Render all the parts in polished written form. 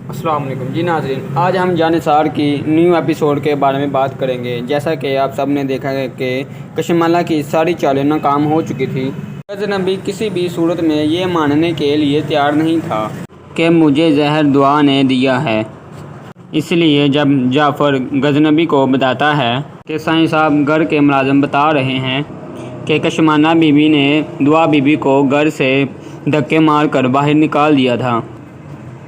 السلام علیکم جی ناظرین، آج ہم جانثار کی نیو ایپیسوڈ کے بارے میں بات کریں گے۔ جیسا کہ آپ سب نے دیکھا ہے کہ کشمالہ کی ساری چالیں ناکام ہو چکی تھی۔ غزنبی کسی بھی صورت میں یہ ماننے کے لیے تیار نہیں تھا کہ مجھے زہر دعا نے دیا ہے۔ اس لیے جب جعفر غزنبی کو بتاتا ہے کہ سائیں صاحب گھر کے ملازم بتا رہے ہیں کہ کشمالہ بی بی نے دعا بی بی کو گھر سے دھکے مار کر باہر نکال دیا تھا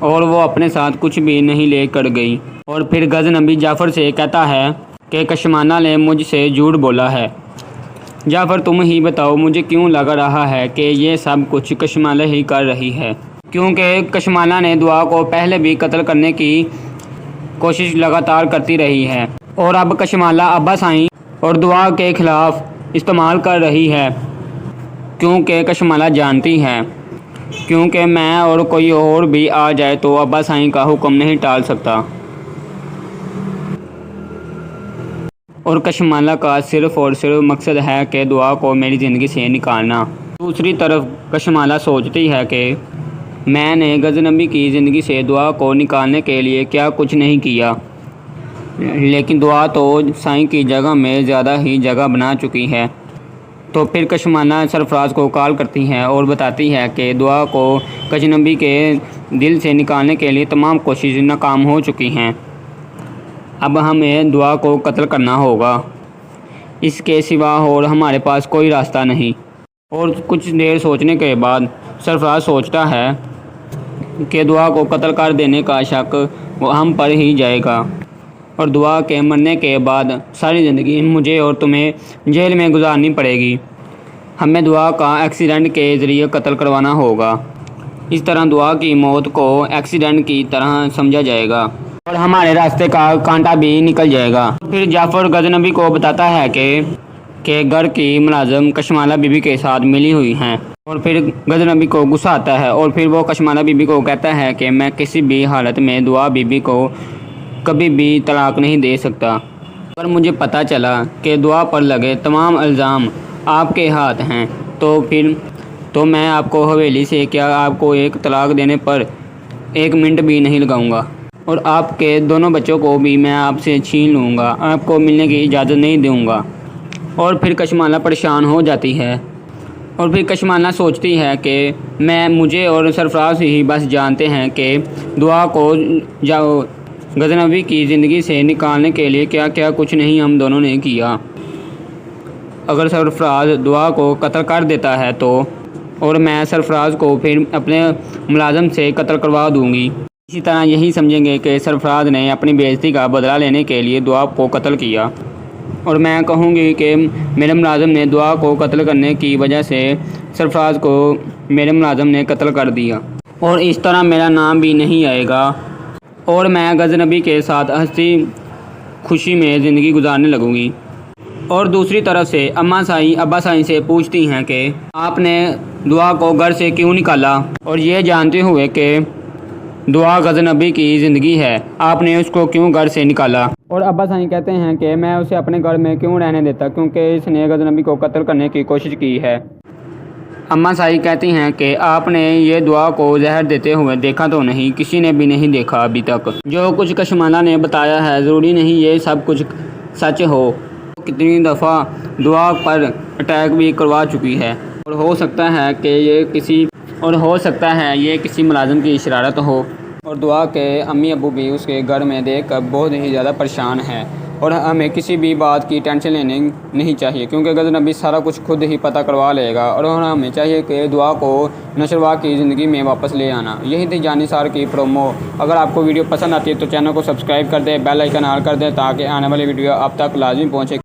اور وہ اپنے ساتھ کچھ بھی نہیں لے کر گئی، اور پھر غزنبی جعفر سے کہتا ہے کہ کشمالہ نے مجھ سے جھوٹ بولا ہے۔ جعفر تم ہی بتاؤ، مجھے کیوں لگ رہا ہے کہ یہ سب کچھ کشمالہ ہی کر رہی ہے، کیونکہ کشمالہ نے دعا کو پہلے بھی قتل کرنے کی کوشش لگاتار کرتی رہی ہے، اور اب کشمالہ ابا سائیں اور دعا کے خلاف استعمال کر رہی ہے، کیونکہ کشمالہ جانتی ہے کیونکہ میں اور کوئی اور بھی آ جائے تو ابا سائیں کا حکم نہیں ٹال سکتا، اور کشمالہ کا صرف اور صرف مقصد ہے کہ دعا کو میری زندگی سے نکالنا۔ دوسری طرف کشمالہ سوچتی ہے کہ میں نے غزنبی کی زندگی سے دعا کو نکالنے کے لیے کیا کچھ نہیں کیا، لیکن دعا تو سائیں کی جگہ میں زیادہ ہی جگہ بنا چکی ہے۔ تو پھر کشمالہ سرفراز کو کال کرتی ہے اور بتاتی ہے کہ دعا کو غزنبی کے دل سے نکالنے کے لیے تمام کوششیں ناکام ہو چکی ہیں، اب ہمیں دعا کو قتل کرنا ہوگا، اس کے سوا اور ہمارے پاس کوئی راستہ نہیں۔ اور کچھ دیر سوچنے کے بعد سرفراز سوچتا ہے کہ دعا کو قتل کر دینے کا شک وہ ہم پر ہی جائے گا، اور دعا کے مرنے کے بعد ساری زندگی مجھے اور تمہیں جیل میں گزارنی پڑے گی۔ ہمیں دعا کا ایکسیڈنٹ کے ذریعے قتل کروانا ہوگا، اس طرح دعا کی موت کو ایکسیڈنٹ کی طرح سمجھا جائے گا اور ہمارے راستے کا کانٹا بھی نکل جائے گا۔ پھر جعفر غزنبی کو بتاتا ہے کہ گھر کی ملازم کشمالہ بی بی کے ساتھ ملی ہوئی ہیں، اور پھر غزنبی کو غصہ آتا ہے اور پھر وہ کشمالہ بی بی کو کہتا ہے کہ میں کسی بھی حالت میں دعا بی بی کو کبھی بھی طلاق نہیں دے سکتا۔ اگر مجھے پتہ چلا کہ دعا پر لگے تمام الزام آپ کے ہاتھ ہیں تو میں آپ کو حویلی سے کیا آپ کو ایک طلاق دینے پر 1 منٹ بھی نہیں لگاؤں گا، اور آپ کے دونوں بچوں کو بھی میں آپ سے چھین لوں گا، آپ کو ملنے کی اجازت نہیں دوں گا۔ اور پھر کشمالہ پریشان ہو جاتی ہے، اور پھر کشمالہ سوچتی ہے کہ مجھے اور سرفراز ہی بس جانتے ہیں کہ دعا کو غزنبی کی زندگی سے نکالنے کے لیے کیا کیا کچھ نہیں ہم دونوں نے کیا۔ اگر سرفراز دعا کو قتل کر دیتا ہے تو اور میں سرفراز کو پھر اپنے ملازم سے قتل کروا دوں گی، اسی طرح یہی سمجھیں گے کہ سرفراز نے اپنی بے عزتی کا بدلہ لینے کے لیے دعا کو قتل کیا، اور میں کہوں گی کہ میرے ملازم نے دعا کو قتل کرنے کی وجہ سے سرفراز کو میرے ملازم نے قتل کر دیا، اور اس طرح میرا نام بھی نہیں آئے گا، اور میں غزنبی کے ساتھ ہنسی خوشی میں زندگی گزارنے لگوں گی۔ اور دوسری طرف سے اماں سائیں ابا سائیں سے پوچھتی ہیں کہ آپ نے دعا کو گھر سے کیوں نکالا، اور یہ جانتے ہوئے کہ دعا غزنبی کی زندگی ہے آپ نے اس کو کیوں گھر سے نکالا۔ اور ابا سائیں کہتے ہیں کہ میں اسے اپنے گھر میں کیوں رہنے دیتا، کیونکہ اس نے غزنبی کو قتل کرنے کی کوشش کی ہے۔ اماں سائیں کہتی ہیں کہ آپ نے یہ دعا کو زہر دیتے ہوئے دیکھا تو نہیں، کسی نے بھی نہیں دیکھا ابھی تک، جو کچھ کشمالہ نے بتایا ہے ضروری نہیں یہ سب کچھ سچ ہو، کتنی دفعہ دعا پر اٹیک بھی کروا چکی ہے، اور ہو سکتا ہے یہ کسی ملازم کی شرارت ہو، اور دعا کے امی ابو بھی اس کے گھر میں دیکھ کر بہت ہی زیادہ پریشان ہیں، اور ہمیں کسی بھی بات کی ٹینشن لینی نہیں چاہیے، کیونکہ غزنبی سارا کچھ خود ہی پتہ کروا لے گا، اور ہمیں چاہیے کہ دعا کو نشروا کی زندگی میں واپس لے آنا۔ یہی تھی جانثار کی پرومو۔ اگر آپ کو ویڈیو پسند آتی ہے تو چینل کو سبسکرائب کر دیں، بیل آئیکن آن کر دیں تاکہ آنے والی ویڈیو آپ تک لازمی پہنچے۔